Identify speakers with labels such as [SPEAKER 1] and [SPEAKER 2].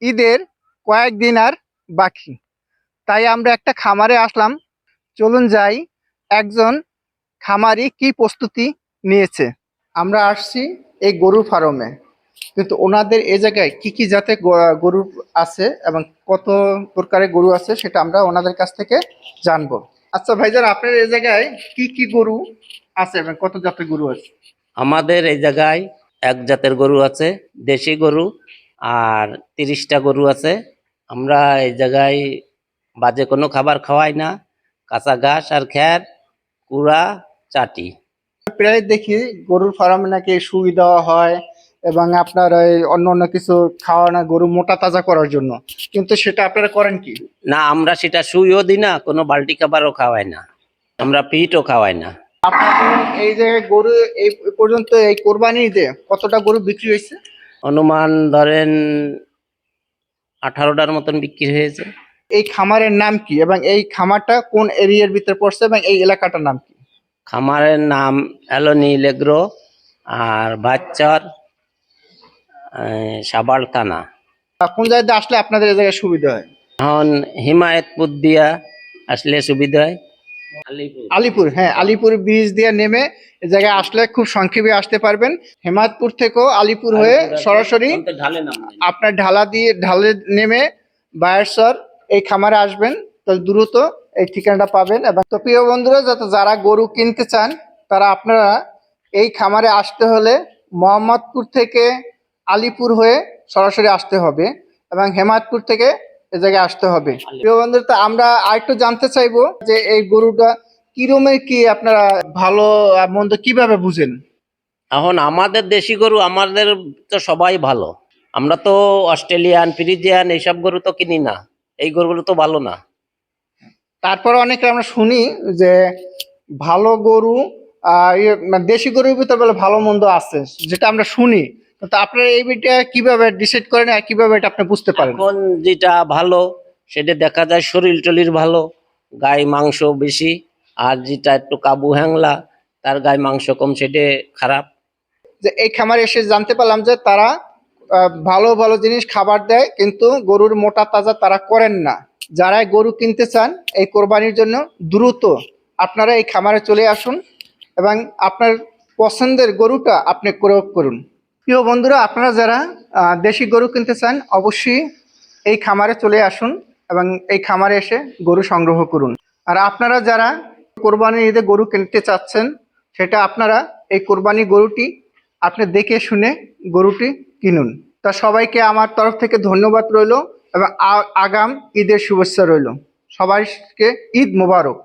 [SPEAKER 1] ঈদের কয়েকদিন আর বাকি, তাই আমরা একটা খামারে আসলাম। চলুন যাই একজন খামারি কি প্রস্তুতি নিয়েছে। আমরা আসছি এই গরুর ফার্মে, কিন্তু ওনাদের এই জায়গায় কি কি জাতের গরু আছে এবং কত প্রকারের গরু আছে সেটা আমরা ওনাদের কাছ থেকে জানবো। আচ্ছা ভাইজান, আপনার এই জায়গায় কি কি গরু আছে এবং কত জাতের গরু আছে?
[SPEAKER 2] আমাদের এই জায়গায় এক জাতের গরু আছে, দেশি গরু, আর 30টা গরু আছে। আমরা এই জায়গায় বাজে কোনো খাবার খাওয়াই না, কাঁচা ঘাস আর খ্যার, কুড়া, চাটি।
[SPEAKER 1] প্রায় দেখি গরুর ফার্মে নাকি সুই দেওয়া হয় এবং আপনার এই অন্য অন্য কিছু খাওয়ানো, গরু মোটা তাজা করার জন্য, কিন্তু সেটা আপনারা করেন কি?
[SPEAKER 2] না, আমরা সেটা সুইও দিই না, কোনো বালতি খাবারও খাওয়াই না, আমরা পিঠও খাওয়াই না।
[SPEAKER 1] আপনাদের এই জায়গায় গরু এই পর্যন্ত এই কোরবানি ঈদে কতটা গরু বিক্রি হয়েছে?
[SPEAKER 2] অনুমান ধরেন 18টার মতন বিক্রি হয়েছে।
[SPEAKER 1] এই খামারের নাম কি এবং এই খামারটা কোন এরিয়ার ভিতরে পড়ছে এবং এই এলাকাটার নাম কি?
[SPEAKER 2] খামারের নাম এলোনি লেগ্রো আর বাচ্চার সাবাল থানা।
[SPEAKER 1] কোন জায়গায় দিয়ে আসলে আপনাদের এই জায়গায় সুবিধা হয়?
[SPEAKER 2] এখন হিমায়তপুর দিয়া আসলে সুবিধা হয়।
[SPEAKER 1] আলিপুর, হ্যাঁ, আলিপুর ব্রিজ দিয়ে নেমে এই জায়গায় আসলে খুব সংক্ষেপে আসতে পারবেন। হেমায়তপুর থেকেও আলিপুর হয়ে সরাসরি আপনার ঢালে নেমে বায়ারসর এই খামারে আসবেন, তো দ্রুত এই ঠিকানাটা পাবেন। এবং তো প্রিয় বন্ধুরা, যারা গরু কিনতে চান তারা আপনারা এই খামারে আসতে হলে মোহাম্মদপুর থেকে আলিপুর হয়ে সরাসরি আসতে হবে এবং হেমায়তপুর থেকে এ জায়গায় আসতে হবে। প্রিয় বন্ধুরা, তো আমরা আরেকটু জানতে চাইবো যে এই গরুটা কিরমের, কি আপনারা ভালো আর মন্দ কিভাবে বুঝেন?
[SPEAKER 2] এখন আমাদের দেশি গরু আমাদের তো সবাই ভালো, আমরা তো অস্ট্রেলিয়ান ফ্রিজিয়ান এইসব গরু তো কিনি না, এই গরুগুলো তো ভালো না।
[SPEAKER 1] তারপরে অনেকে আমরা শুনি যে ভালো গরু দেশি গরুর ভিতরে বলে ভালো মন্দ আছে, যেটা আমরা শুনি, কিন্তু আপনারা এই বিষয়টা কিভাবে ডিসাইড করেন আর কিভাবে এটা আপনি বুঝতে পারেন?
[SPEAKER 2] এখন যেটা ভালো সেটা দেখা যায় শরীর টলির ভালো, গায়ে মাংস বেশি, আর যেটা একটু কাবু হ্যাংলা তার গায়ে মাংস কম, সেটা খারাপ।
[SPEAKER 1] যে এই খামারে এসে জানতে পারলাম যে তারা ভালো ভালো জিনিস খাবার দেয়, কিন্তু গরুর মোটা তাজা তারা করেন না। যারা গরু কিনতে চান এই কোরবানির জন্য, দ্রুত আপনারা এই খামারে চলে আসুন এবং আপনার পছন্দের গরুটা আপনি ক্রয় করুন। প্রিয় বন্ধুরা, আপনারা যারা দেশি গরু কিনতে চান অবশ্যই এই খামারে চলে আসুন এবং এই খামারে এসে গরু সংগ্রহ করুন। আর আপনারা যারা কোরবানির ঈদে গরু কিনতে চাচ্ছেন, সেটা আপনারা এই কোরবানি গরুটি আপনি দেখে শুনে গরুটি কিনুন। তা সবাইকে আমার তরফ থেকে ধন্যবাদ রইল এবং আগাম ঈদের শুভেচ্ছা রইল। সবাইকে ঈদ মোবারক।